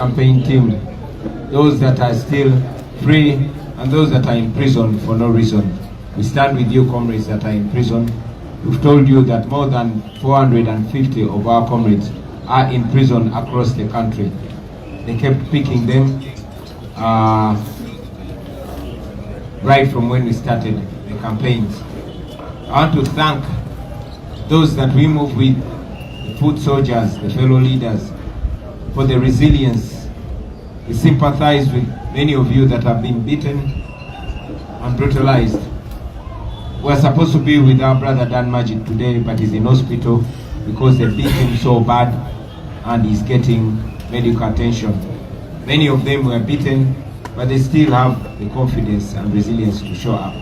campaign team, those that are still free and those that are in prison for no reason. We stand with you, comrades that are in prison. We've told you that more than 450 of our comrades are in prison across the country. They kept picking them right from when we started the campaigns. I want to thank those that we move with, the foot soldiers, the fellow leaders, for the resilience. We sympathize with many of you that have been beaten and brutalized. We're supposed to be with our brother Dan Majid today, but he's in hospital because they beat him so bad and he's getting medical attention. Many of them were beaten, but they still have the confidence and resilience to show up.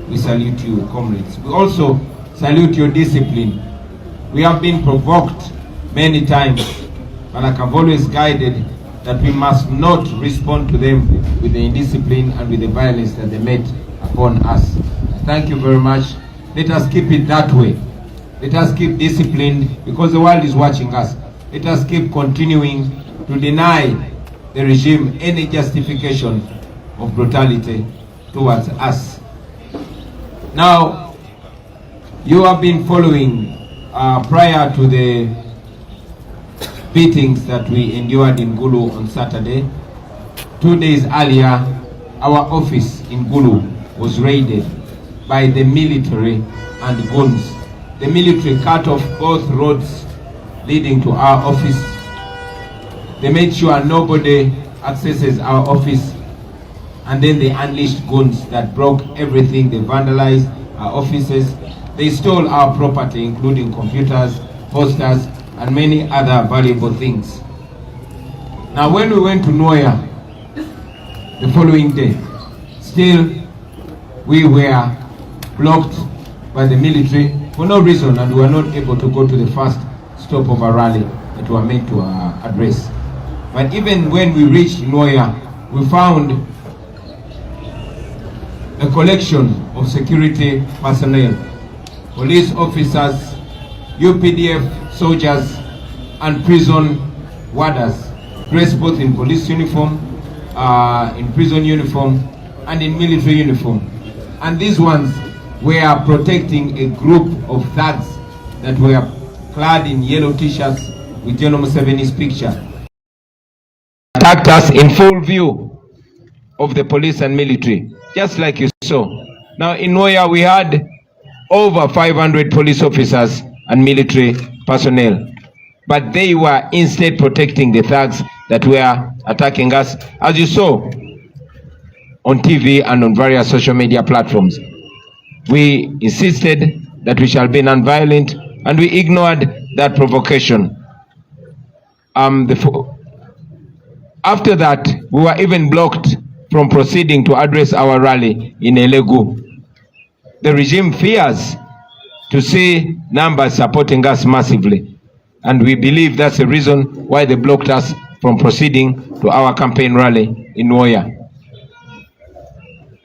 We salute you, comrades. We also salute your discipline. We have been provoked many times, but like I've always guided that we must not respond to them with the indiscipline and with the violence that they made upon us. Thank you very much. Let us keep it that way. Let us keep disciplined because the world is watching us. Let us keep continuing to deny the regime any justification of brutality towards us. Now, you have been following prior to the beatings that we endured in Gulu on Saturday. 2 days earlier, our office in Gulu was raided by the military and guns. The military cut off both roads leading to our office. They made sure nobody accesses our office, and then they unleashed guns that broke everything. They vandalized our offices. They stole our property, including computers, posters, and many other valuable things. Now, when we went to Noya the following day, still we were blocked by the military for no reason, and we were not able to go to the first stop of a rally that we were meant to address. But even when we reached Noya, we found a collection of security personnel, police officers, UPDF soldiers, and prison warders, dressed both in police uniform, in prison uniform, and in military uniform. And these ones were protecting a group of thugs that were clad in yellow t-shirts with General Museveni's picture. Attacked us in full view of the police and military, just like you saw. Now in Noya we had over 500 police officers and military personnel, but they were instead protecting the thugs that were attacking us, as you saw on TV and on various social media platforms. We insisted that we shall be non-violent, and we ignored that provocation. After that, we were even blocked from proceeding to address our rally in Elegu. The regime fears to see numbers supporting us massively, and we believe that's the reason why they blocked us from proceeding to our campaign rally in Noya.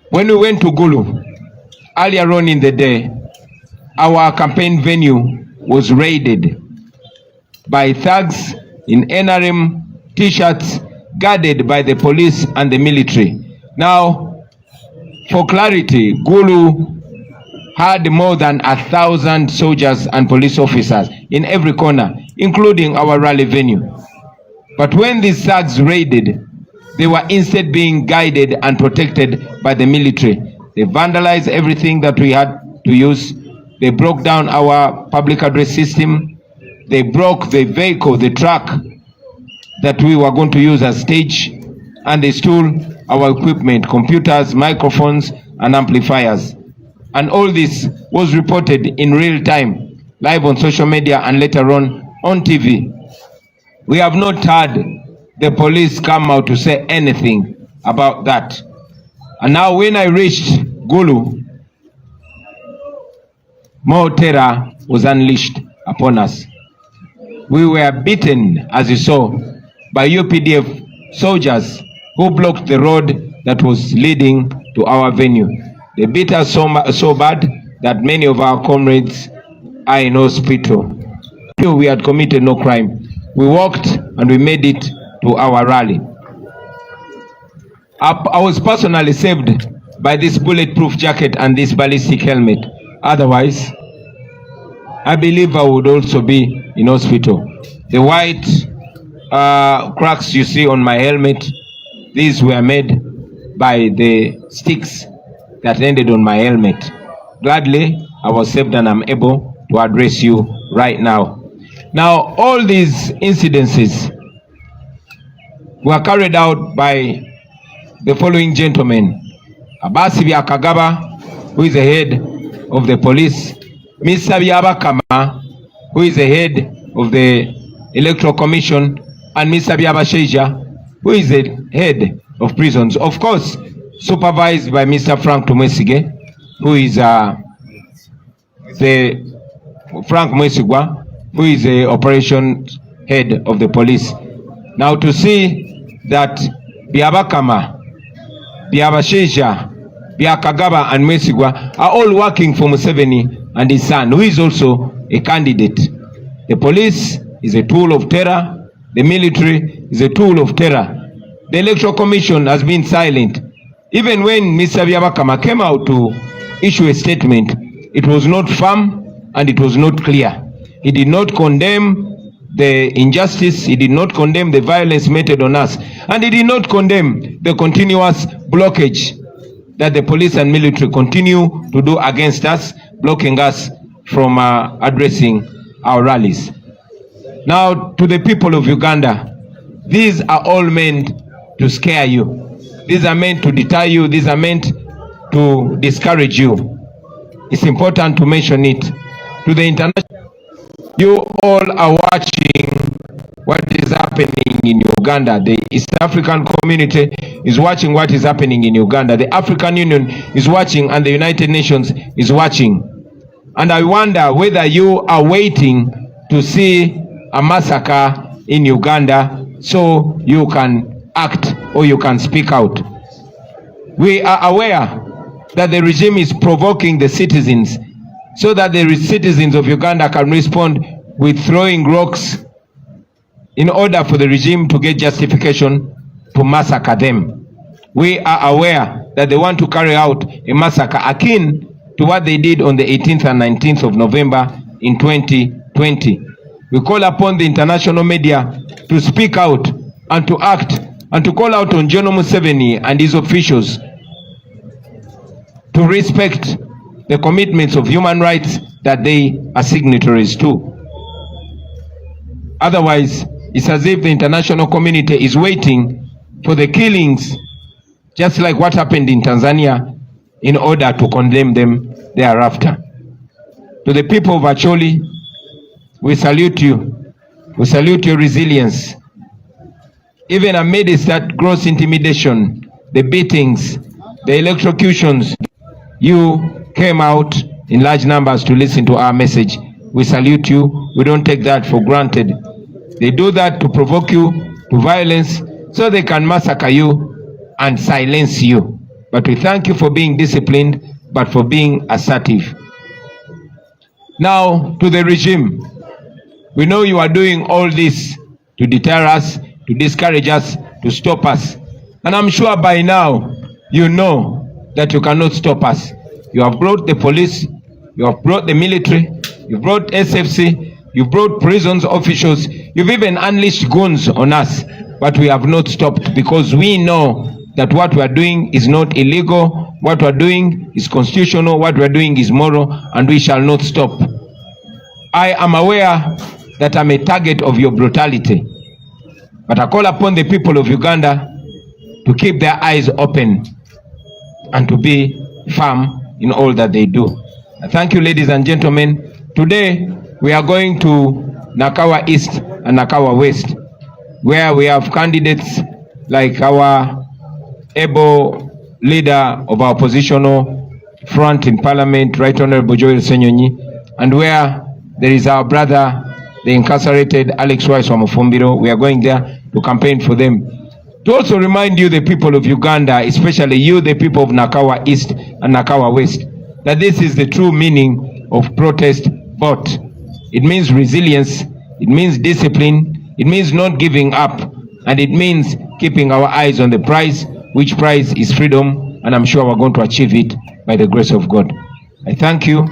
When we went to Gulu, earlier on in the day, our campaign venue was raided by thugs in NRM t-shirts, guarded by the police and the military. Now, for clarity, Gulu had more than 1,000 soldiers and police officers in every corner, including our rally venue. But when these thugs raided, they were instead being guided and protected by the military. They vandalized everything that we had to use. They broke down our public address system. They broke the vehicle, the truck that we were going to use as stage, and they stole our equipment, computers, microphones, and amplifiers. And all this was reported in real time, live on social media and later on TV. We have not heard the police come out to say anything about that. And now when I reached Gulu, more terror was unleashed upon us. We were beaten, as you saw, by UPDF soldiers who blocked the road that was leading to our venue. They beat us so bad that many of our comrades are in hospital. We had committed no crime. We walked and we made it to our rally. I was personally saved by this bulletproof jacket and this ballistic helmet. Otherwise, I believe I would also be in hospital. The white cracks you see on my helmet, these were made by the sticks that ended on my helmet. Gladly, I was saved and I'm able to address you right now. Now, all these incidences were carried out by the following gentlemen: Abasi Byakagaba, who is the head of the police; Mr. Byabakama, who is the head of the Electoral Commission; and Mr. Byabasheja, who is the head of prisons. Of course, supervised by Mr. Frank Tumwesige, who is Frank Mwesigwa, who is the operations head of the police. Now, to see that Byabakama, Byabasheja, Byakagaba and Mwesigwa are all working for Museveni and his son, who is also a candidate. The police is a tool of terror. The military is a tool of terror. The Electoral Commission has been silent. Even when Mr. Byabakama came out to issue a statement, it was not firm and it was not clear. He did not condemn the injustice, he did not condemn the violence meted on us, and he did not condemn the continuous blockage that the police and military continue to do against us, blocking us from addressing our rallies. Now, to the people of Uganda, these are all meant to scare you. These are meant to deter you. These are meant to discourage you. It's important to mention it. To the international, you all are watching what is happening in Uganda. The East African community is watching what is happening in Uganda. The African Union is watching, and the United Nations is watching. And I wonder whether you are waiting to see a massacre in Uganda so you can act or you can speak out. We are aware that the regime is provoking the citizens so that the citizens of Uganda can respond with throwing rocks in order for the regime to get justification to massacre them. We are aware that they want to carry out a massacre akin to what they did on the 18th and 19th of November in 2020. We call upon the international media to speak out and to act and to call out on General Museveni and his officials to respect the commitments of human rights that they are signatories to. Otherwise, it's as if the international community is waiting for the killings, just like what happened in Tanzania, in order to condemn them thereafter. To the people of Acholi, we salute you. We salute your resilience. Even amidst that gross intimidation, the beatings, the electrocutions, you came out in large numbers to listen to our message. We salute you. We don't take that for granted. They do that to provoke you to violence so they can massacre you and silence you. But we thank you for being disciplined, but for being assertive. Now, to the regime, we know you are doing all this to deter us, to discourage us, to stop us. And I'm sure by now you know that you cannot stop us. You have brought the police, you have brought the military, you brought SFC, you brought prisons officials, you've even unleashed guns on us, but we have not stopped because we know that what we are doing is not illegal, what we are doing is constitutional, what we are doing is moral, and we shall not stop. I am aware that I'm a target of your brutality, but I call upon the people of Uganda to keep their eyes open and to be firm in all that they do. I thank you, ladies and gentlemen. Today, we are going to Nakawa East and Nakawa West, where we have candidates like our able leader of our oppositional front in Parliament, Right Honorable Joel Senyonyi, and where there is our brother, the incarcerated Alex Wise Wamufumbiro. We are going there to campaign for them. To also remind you, the people of Uganda, especially you, the people of Nakawa East and Nakawa West, that this is the true meaning of protest vote. It means resilience, it means discipline, it means not giving up, And it means keeping our eyes on the prize, which prize is freedom, and I'm sure we're going to achieve it by the grace of God. I thank you.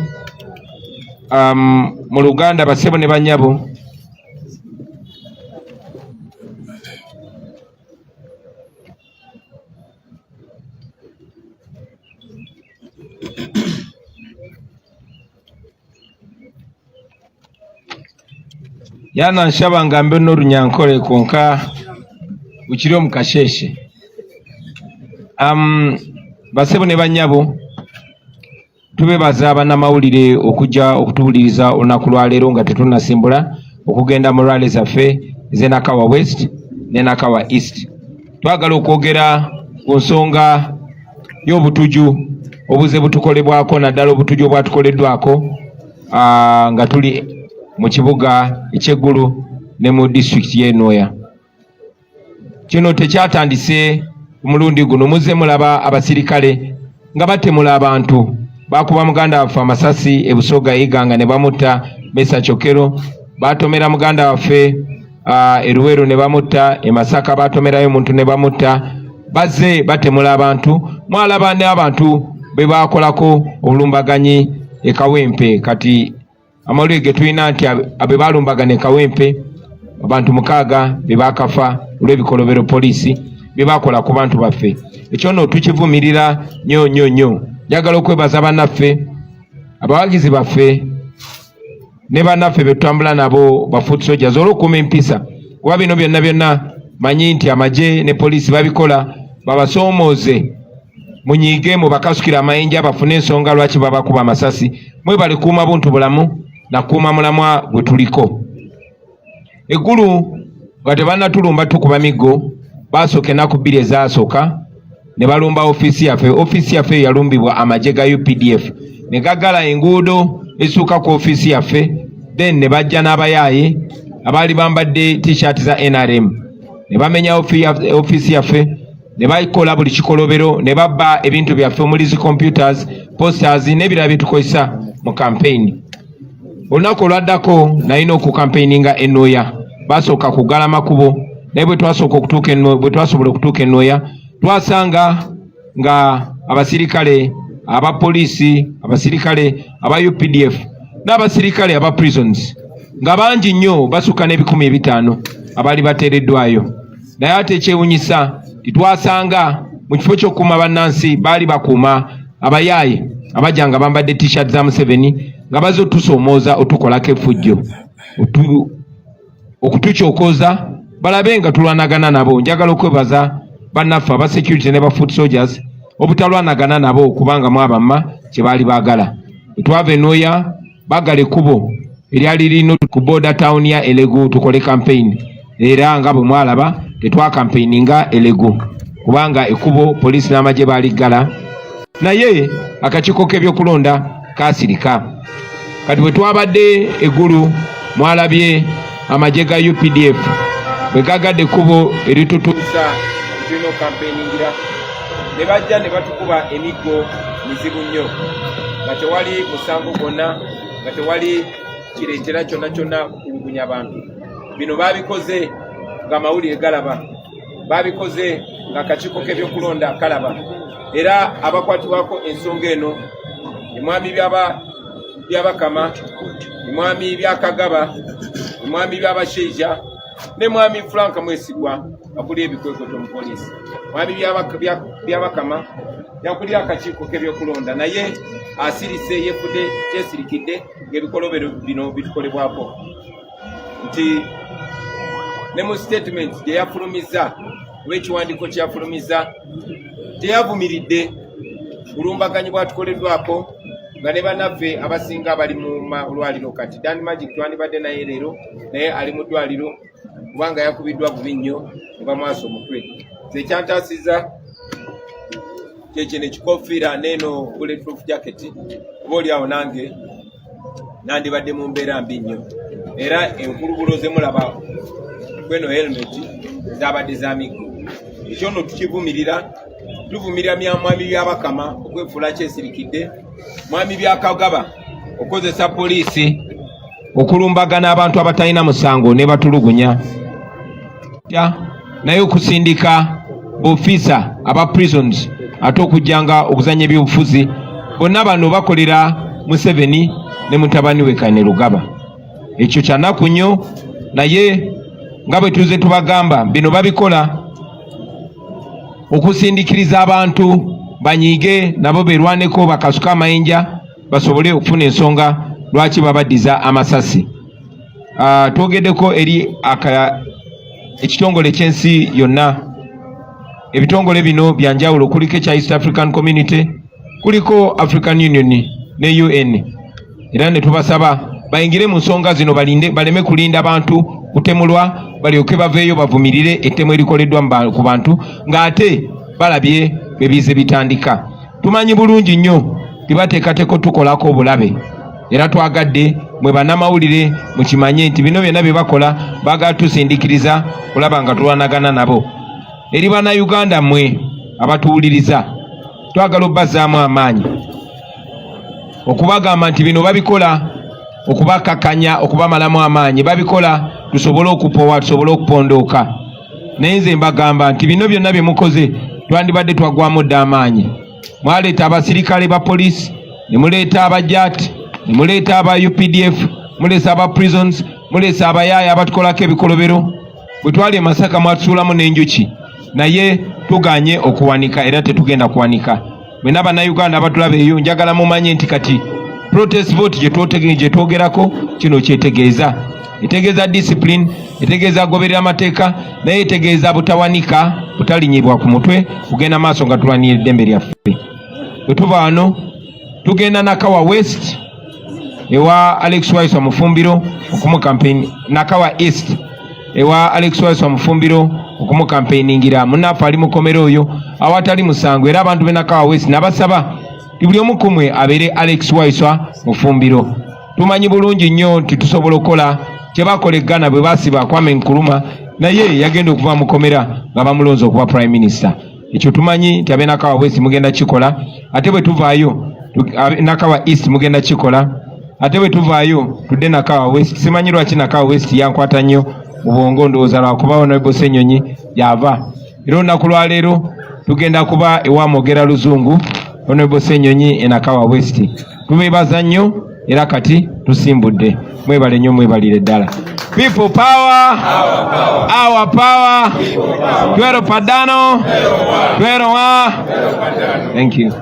Mu Luganda basebo ne banyabo. Yana nshaba ngambe n'orunyankole konka ukiri omukasheshe. Basebo ne banyabo tubebaza abannamawulire okujja okutubuliriza olunaku lwa leero nga tetunnasimbula okugenda mu rally zaffe ze Nakawa West ne Nakawa East. Twagala okwogera ku nsonga y'obutuju obuze butukolebwako naddala obutuju obwatukoleddwako nga tuli mu kibuga eky'eggulu ne mu district y'e Noya. Kino tekyatandise ku mulundi guno. Muze mulaba abasirikale nga batemula abantu, bakuba muganda waffe amasasi e Busoga Iganga ne bamutta, Mesa Chokero batomera muganda waffe e Luweero ne bamutta, e Masaka batomerayo omuntu ne bamutta, bazze batemula abantu. Mwalaba ne abantu be bakolako obulumbaganyi e Kawempe. Kati amawulire ge tulina nti abe balumbagana e Kawempe abantu 6 be bakafa olw'ebikolobero poliisi bye bakola ku bantu baffe. Ekyo nno tukivumirira nnyo. Njagala okwebaza bannaffe, abawagizi baffe ne bannaffe be tutambula nabo ba foot soldiers olw'okuuma empisa. Kuba bino byonna manyi nti amagye ne poliisi babikola, babasoomooze munyiige mu bakasukira amayinja bafune ensonga lwaki babakuba amasasi. Mwebale kuuma buntu bulamu na kuuma mulamwa gwe tuliko. Eggulu nga tebannatulumba tukuba miggo, basooka ennaku 2 ezasooka ne balumba ofiisi yaffe. Ofiisi yaffe yalumbibwa amagye ga UPDF ne gaggala enguudo essuuka ku ofiisi yaffe. Then ne bajja n'abayaaye abaali bambadde t-shirt za NRM ne bamenya ofiisi yaffe, ne bayikola buli kikolobero, ne babba ebintu byaffe omuli zi computers, posters n'ebirala bye tukozesa mu campaign. Olunaku olwaddako nalina okukampeininga e Noya. Basooka kuggala makubo naye bwe twasobola okutuuka e Noya twasanga nga abasirikale, abapoliisi, abasirikale aba UPDF n'abasirikale aba prisons nga bangi nnyo, basukka n'500 abaali bateereddwayo. Naye ate ekyewunyisa titwasanga mu kifo ky'okukuuma bannansi baali bakuuma abayaaye abajja nga bambadde t-shirt za Museveni nga baze otusoomooza otukolako effujjo okutukyokooza balabe nga tulwanagana nabo. Njagala okwebaza bannaffe aba security ne ba foot soldiers obutalwanagana nabo kubanga mwabamma kye baali baagala. Twava e Noya baagala ekkubo eryali lino ku border town ya Elegu tukole campaign, era nga bwe mwalaba tetwakampeininga Elegu kubanga ekkubo poliisi n'amagye baaliggala, naye akakiiko k'ebyokulonda kaasirika. Kati bwe twabadde eggulu mwalabye amagye ga UPDF bwe gagadde ekkubo eritutuusa tulina okampeiningira, ne bajja ne batukuba emiggo mizibu nnyo nga tewali musango gwonna, nga tewali kireetera kyonna kulugunya abantu. Bino baabikoze nga mawulire galaba, baabikoze nga akakiiko k'ebyokulonda kalaba, era abakwatibwako ensonga eno emwami byabakama, emwami byakagaba, emwami byabashaija ne mwami Frank Mwesigwa akulira ebikwekoto mu poliisi. Mwami byabakama yakulira akakiiko k'ebyokulonda naye asirise yefudde kyesirikidde ng'ebikolobero bino bitukolebwako. Nti ne mu statement gye yafulumiza oba ekiwandiiko kye yafulumiza teyavumiridde bulumbaganyi bwatukoleddwako nga ne bannaffe abasinga bali mu malwaliro. Kati Dan Magic twandibadde naye leero naye ali mu ddwaliro kubanga yakubiddwa bubi nnyo ne bamwasa omutwe. Nze kyantaasiza kyekino ekikofiira n'eno bulletproof jacket, oba oliawo nange nandibadde mu mbeera mbi nnyo, era enkulubulo ze mulaba kweno helmet zabadde za miggo. Ekyo nno tukivumirira, tuvumirira mwami byabakama okwefuula kyesirikidde, mwami byakagaba okozesa poliisi okulumbagana abantu abatalina musango ne batulugunya. naye okusindika ofisa aba prisons ate okujjanga okuzanya ebyobufuzi bonna bano bakolera Museveni ne mutabani we Kainerugaba. Ekyo kyanaku nnyo, naye nga bwe tuze tubagamba bino babikola okusindikiriza abantu banyiige nabo berwaneko bakasuka amayinja basobole okufuna ensonga lwaki babaddiza amasasi. Twogeddeko eri ekitongole ky'ensi yonna. Ebitongole bino byanjawulo, kuliko ekya East African Community, kuliko African Union ne UN. Era ne tubasaba bayingire mu nsonga zino baleme kulinda abantu kutemulwa, balyoke baveeyo bavumirire ettemu erikoleddwa ku bantu ng'ate balabye bebize bitandika. Tumanyi bulungi nnyo tibateekateeko tukolako obulabe, era twagadde mwe bannamawulire mukimanye nti bino byonna bye bakola baagala tusindikiriza kulaba nga tulwanagana nabo. Eri bannayuganda mmwe abatuwuliriza, twagala obbazaamu amaanyi okubagamba nti bino babikola okubakakanya, okubamalamu amaanyi, babikola tusobole okupowa, tusobole okupondooka. Naye nze mbagamba nti bino byonna bye mukoze twandibadde twagwamu dda amaanyi. Mwaleeta abasirikale ba poliisi, ne muleeta abajaati, ne muleeta aba UPDF, muleesa aba prisons, muleesa abayaaya abatukolako ebikolobero. Bwe twali e Masaka mwatusuulamu n'enjuki, naye tuganye okuwanika era tetugenda kuwanika. Bwena bannayuganda abatulaba eyo njagala mumanye nti kati protest vote gye twogerako kino kyetegeeza. Etegeeza discipline, etegeeza goberera amateeka, naye etegeeza butawanika, butalinyibwa ku mutwe, kugenda maaso nga tulwanira eddembe lyaffe. Bwe tuva wano tugenda Nakawa West ewa Alex Waiswa Mufumbiro okumucampaign, Nakawa East ewa Alex Waiswa Mufumbiro okumucampainingira munnaffe ali mukomero oyo awatali musango. Era abantu be Nakawa West nabasaba buli omu ku mmwe abeere Alex Waiswa Mufumbiro. Tumanyi bulungi nnyo nti tusobola okukola kye bakola e Ghana bwe basiba Kwame Nkrumah, naye yagenda okuva mukomera nga bamulonze okuba prime minister. Ekyo tumanyi nti abe Nakawa West mugenda kikola, ate bwe tuvaayo Nakawa East mugenda kikola, ate bwe tuvaayo tudde Nakawa West. Simanyi lwaki Nakawa West yankwata nnyo mu bwongo, ndowooza lwakuba Honorable Ssenyonyi yava. Era olunaku lwa leero tugenda kuba ewa Mogera Luzungu, Honorable Ssenyonyi e Nakawa West. Tubeebaza nnyo era kati tusimbudde. Mwebale nnyo, mwebalire ddala. People power, our power, Twero Padano, Twero wa. Thank you.